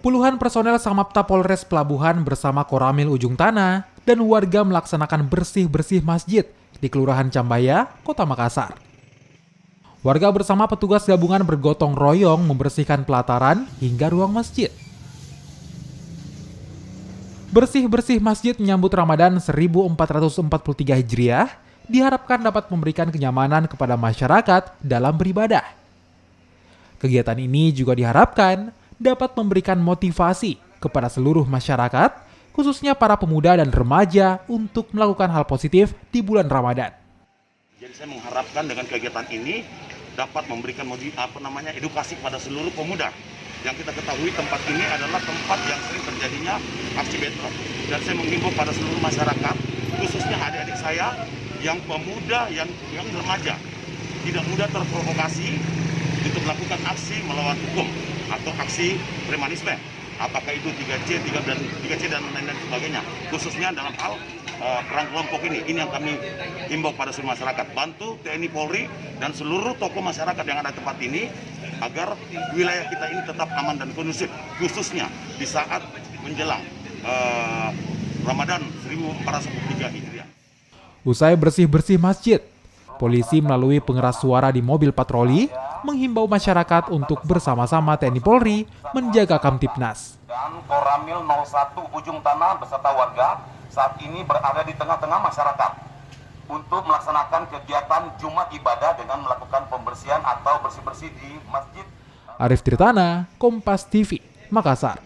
Puluhan personel Samapta Polres Pelabuhan bersama Koramil Ujung Tanah dan warga melaksanakan bersih-bersih masjid di Kelurahan Cambaya, Kota Makassar. Warga bersama petugas gabungan bergotong royong membersihkan pelataran hingga ruang masjid. Bersih-bersih masjid menyambut Ramadan 1443 Hijriah diharapkan dapat memberikan kenyamanan kepada masyarakat dalam beribadah. Kegiatan ini juga diharapkan dapat memberikan motivasi kepada seluruh masyarakat, khususnya para pemuda dan remaja untuk melakukan hal positif di bulan Ramadan. Jadi saya mengharapkan dengan kegiatan ini dapat memberikan edukasi kepada seluruh pemuda. Yang kita ketahui tempat ini adalah tempat yang sering terjadinya aksi bentrok. Dan saya menghimbau pada seluruh masyarakat, khususnya adik-adik saya yang pemuda, yang remaja, tidak mudah terprovokasi untuk melakukan aksi melawan hukum atau aksi premanisme, apakah itu 3C dan lain-lain sebagainya, khususnya dalam hal perang kelompok ini yang kami himbau pada seluruh masyarakat, bantu TNI Polri dan seluruh tokoh masyarakat yang ada di tempat ini agar wilayah kita ini tetap aman dan kondusif, khususnya di saat menjelang Ramadan 1443 Hijriah. Usai bersih-bersih masjid, polisi melalui pengeras suara di mobil patroli menghimbau masyarakat untuk bersama-sama TNI Polri menjaga Kamtibnas. Dan Koramil 01 Ujung Tanah beserta warga saat ini berada di tengah-tengah masyarakat untuk melaksanakan kegiatan Jumat ibadah dengan melakukan pembersihan atau bersih-bersih di masjid. Arif Tirtana, Kompas TV, Makassar.